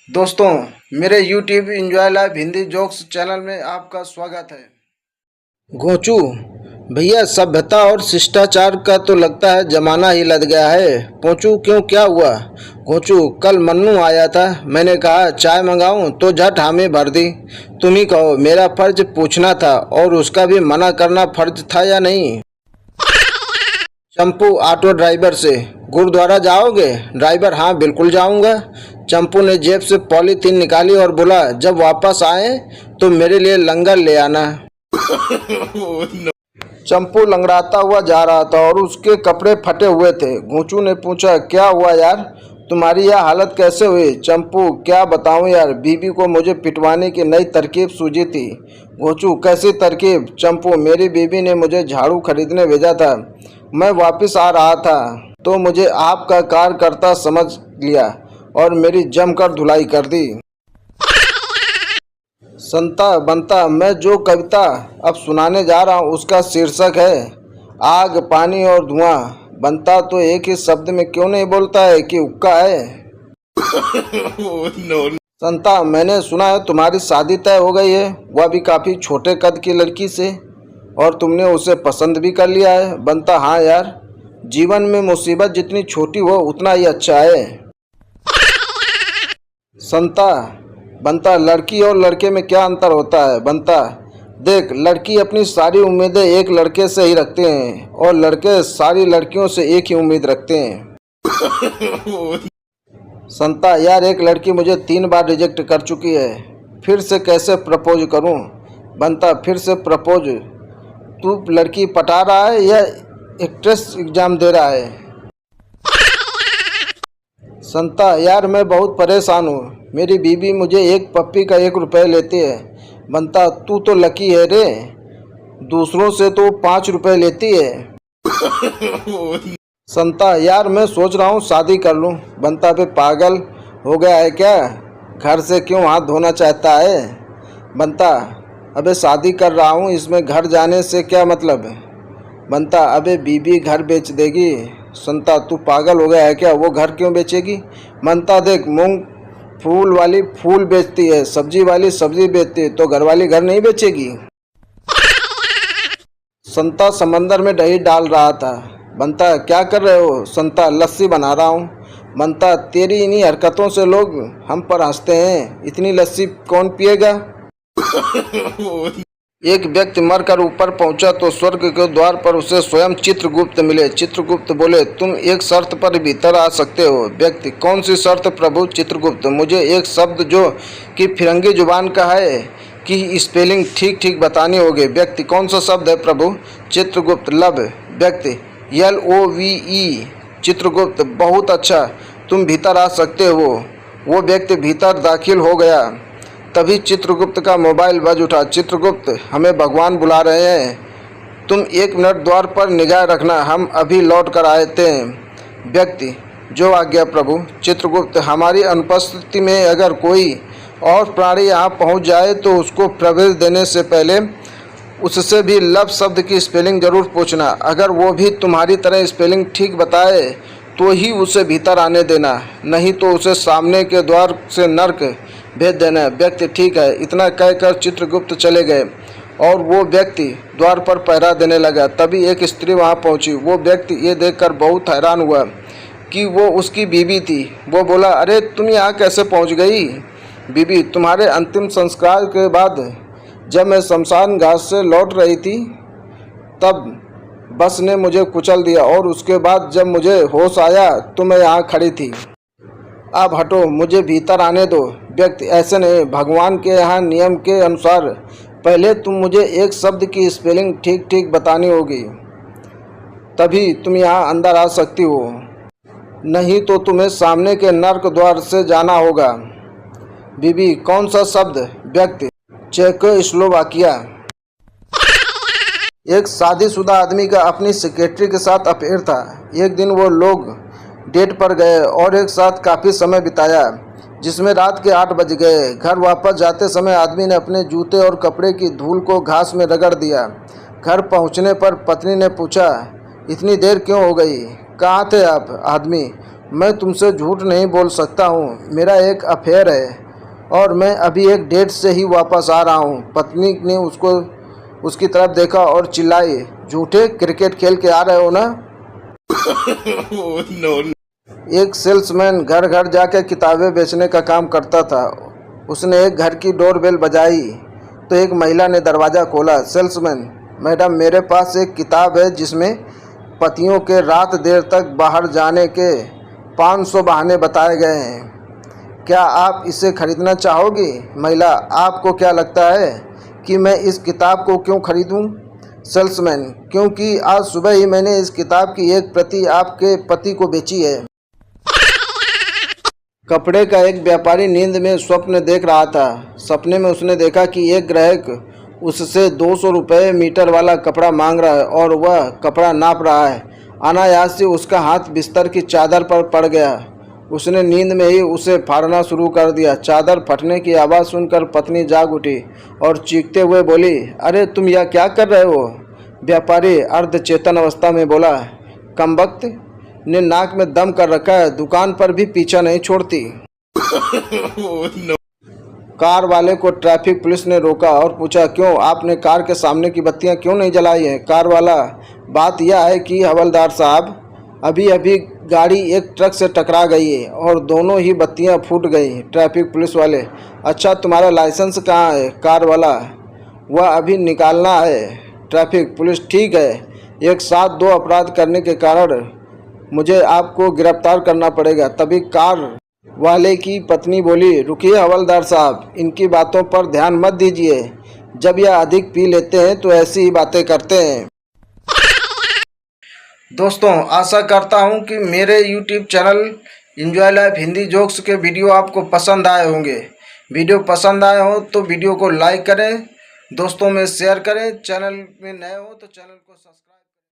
दोस्तों, मेरे YouTube enjoy life Hindi jokes channel में आपका स्वागत है। घोंचू भैया, सभ्यता और शिष्टाचार का तो लगता है जमाना ही लद गया है। पोंचू क्यों, क्या हुआ? घोंचू, कल मन्नू आया था, मैंने कहा चाय मंगाऊं तो झट हामी भर दी। तुम ही कहो, मेरा फर्ज पूछना था और उसका भी मना करना फर्ज था या नहीं? चंपू ऑटो ड्राइवर से, गुरुद्वारा जाओगे? ड्राइवर, हाँ बिल्कुल जाऊंगा। चंपू ने जेब से पॉलीथीन निकाली और बोला, जब वापस आए तो मेरे लिए लंगर ले आना। चंपू लंगड़ाता हुआ जा रहा था और उसके कपड़े फटे हुए थे। घोंचू ने पूछा, क्या हुआ यार, तुम्हारी यह हालत कैसे हुई? चंपू, क्या बताऊं यार, बीबी को मुझे पिटवाने की नई तरकीब सूझी थी। घोंचू, कैसी तरकीब? चंपू, मेरी बीबी ने मुझे झाड़ू खरीदने भेजा था, मैं वापस आ रहा था तो मुझे आपका कार्यकर्ता समझ लिया और मेरी जमकर धुलाई कर दी। संता बनता, मैं जो कविता अब सुनाने जा रहा हूँ उसका शीर्षक है आग, पानी और धुआं। बनता तो एक ही शब्द में क्यों नहीं बोलता है कि उक्का है? संता, मैंने सुना है तुम्हारी शादी तय हो गई है, वह भी काफी छोटे कद की लड़की से, और तुमने उसे पसंद भी कर लिया है। बनता, हाँ यार, जीवन में मुसीबत जितनी छोटी हो उतना ही अच्छा है। संता बनता, लड़की और लड़के में क्या अंतर होता है? बनता, देख, लड़की अपनी सारी उम्मीदें एक लड़के से ही रखते हैं और लड़के सारी लड़कियों से एक ही उम्मीद रखते हैं। संता, यार, एक लड़की मुझे 3 बार रिजेक्ट कर चुकी है, फिर से कैसे प्रपोज करूं? बनता, फिर से प्रपोज? तू लड़की पटा रहा है या एक्ट्रेस एग्जाम दे रहा है? संता, यार, मैं बहुत परेशान हूँ, मेरी बीबी मुझे एक पप्पी का 1 रुपये लेती है। बनता, तू तो लकी है रे, दूसरों से तो 5 रुपये लेती है। संता, यार, मैं सोच रहा हूँ शादी कर लूँ। बनता, बे पागल हो गया है क्या, घर से क्यों हाथ धोना चाहता है? बनता, अबे शादी कर रहा हूँ, इसमें घर जाने से क्या मतलब है? बनता, अबे बीबी घर बेच देगी। संता, तू पागल हो गया है क्या, वो घर क्यों बेचेगी? बनता, देख, मूंग फूल वाली फूल बेचती है, सब्जी वाली सब्जी बेचती है, तो घर वाली घर नहीं बेचेगी। संता समंदर में दही डाल रहा था। बनता, क्या कर रहे हो? संता, लस्सी बना रहा हूँ। बनता, तेरी इन्हीं हरकतों से लोग हम पर हंसते हैं, इतनी लस्सी कौन पिएगा? एक व्यक्ति मरकर ऊपर पहुंचा तो स्वर्ग के द्वार पर उसे स्वयं चित्रगुप्त मिले। चित्रगुप्त बोले, तुम एक शर्त पर भीतर आ सकते हो। व्यक्ति, कौन सी शर्त प्रभु? चित्रगुप्त, मुझे एक शब्द जो कि फिरंगी जुबान का है कि स्पेलिंग ठीक ठीक बतानी होगी। व्यक्ति, कौन सा शब्द है प्रभु? चित्रगुप्त, लव। व्यक्ति, LOVE। चित्रगुप्त, बहुत अच्छा, तुम भीतर आ सकते हो। वो व्यक्ति भीतर दाखिल हो गया। तभी चित्रगुप्त का मोबाइल बज उठा। चित्रगुप्त, हमें भगवान बुला रहे हैं, तुम 1 मिनट द्वार पर निगाह रखना, हम अभी लौट कर आए थे। व्यक्ति, जो आज्ञा प्रभु। चित्रगुप्त, हमारी अनुपस्थिति में अगर कोई और प्राणी यहाँ पहुँच जाए तो उसको प्रवेश देने से पहले उससे भी लव शब्द की स्पेलिंग जरूर पूछना। अगर वो भी तुम्हारी तरह स्पेलिंग ठीक बताए तो ही उसे भीतर आने देना, नहीं तो उसे सामने के द्वार से नर्क भेज देना। व्यक्ति, ठीक है। इतना कहकर चित्रगुप्त चले गए और वो व्यक्ति द्वार पर पहरा देने लगा। तभी एक स्त्री वहां पहुंची। वो व्यक्ति ये देखकर बहुत हैरान हुआ कि वो उसकी बीबी थी। वो बोला, अरे तुम यहाँ कैसे पहुंच गई? बीबी, तुम्हारे अंतिम संस्कार के बाद जब मैं शमशान घाट से लौट रही थी तब बस ने मुझे कुचल दिया और उसके बाद जब मुझे होश आया तो मैं यहाँ खड़ी थी। अब हटो, मुझे भीतर आने दो। व्यक्ति, ऐसे नहीं, भगवान के यहाँ नियम के अनुसार पहले तुम मुझे एक शब्द की स्पेलिंग ठीक ठीक बतानी होगी, तभी तुम यहाँ अंदर आ सकती हो, नहीं तो तुम्हें सामने के नर्क द्वार से जाना होगा। बीबी, कौन सा शब्द? व्यक्ति, चेकोस्लोवाकिया। एक शादीशुदा आदमी का अपनी सेक्रेटरी के साथ अफेयर था। एक दिन वो लोग डेट पर गए और एक साथ काफ़ी समय बिताया, जिसमें रात के 8 बज गए। घर वापस जाते समय आदमी ने अपने जूते और कपड़े की धूल को घास में रगड़ दिया। घर पहुंचने पर पत्नी ने पूछा, इतनी देर क्यों हो गई, कहाँ थे आप? आदमी, मैं तुमसे झूठ नहीं बोल सकता हूँ, मेरा एक अफेयर है और मैं अभी एक डेट से ही वापस आ रहा हूँ। पत्नी ने उसकी तरफ देखा और चिल्लाई, झूठे, क्रिकेट खेल के आ रहे हो ना? no. एक सेल्समैन घर घर जाकर किताबें बेचने का काम करता था। उसने एक घर की डोरबेल बजाई तो एक महिला ने दरवाज़ा खोला। सेल्समैन, मैडम, मेरे पास एक किताब है जिसमें पतियों के रात देर तक बाहर जाने के 500 बहाने बताए गए हैं। क्या आप इसे खरीदना चाहोगी? महिला, आपको क्या लगता है कि मैं इस किताब को क्यों खरीदूं? सेल्समैन, क्योंकि आज सुबह ही मैंने इस किताब की एक प्रति आपके पति को बेची है। कपड़े का एक व्यापारी नींद में स्वप्न देख रहा था। सपने में उसने देखा कि एक ग्राहक उससे 200 रुपये मीटर वाला कपड़ा मांग रहा है और वह कपड़ा नाप रहा है। अनायास से उसका हाथ बिस्तर की चादर पर पड़ गया। उसने नींद में ही उसे फाड़ना शुरू कर दिया। चादर फटने की आवाज़ सुनकर पत्नी जाग उठी और चीखते हुए बोली, अरे तुम यह क्या कर रहे हो? व्यापारी अर्धचेतन अवस्था में बोला, कमबख्त ने नाक में दम कर रखा है, दुकान पर भी पीछा नहीं छोड़ती। no. कार वाले को ट्रैफिक पुलिस ने रोका और पूछा, क्यों, आपने कार के सामने की बत्तियां क्यों नहीं जलाई हैं? कार वाला, बात यह है कि हवलदार साहब, अभी अभी गाड़ी एक ट्रक से टकरा गई है और दोनों ही बत्तियां फूट गई। ट्रैफिक पुलिस वाले, अच्छा, तुम्हारा लाइसेंस कहाँ है? कार वाला, वह अभी निकालना है। ट्रैफिक पुलिस, ठीक है, एक साथ 2 अपराध करने के कारण मुझे आपको गिरफ्तार करना पड़ेगा। तभी कार वाले की पत्नी बोली, रुकिए हवलदार साहब, इनकी बातों पर ध्यान मत दीजिए। जब यह अधिक पी लेते हैं तो ऐसी ही बातें करते हैं। दोस्तों, आशा करता हूं कि मेरे YouTube channel enjoy life Hindi jokes के वीडियो आपको पसंद आए होंगे। वीडियो पसंद आए हो तो वीडियो को लाइक करें, दोस्तों में शेयर करें, चैनल में नए हो तो चैनल को सब्सक्राइब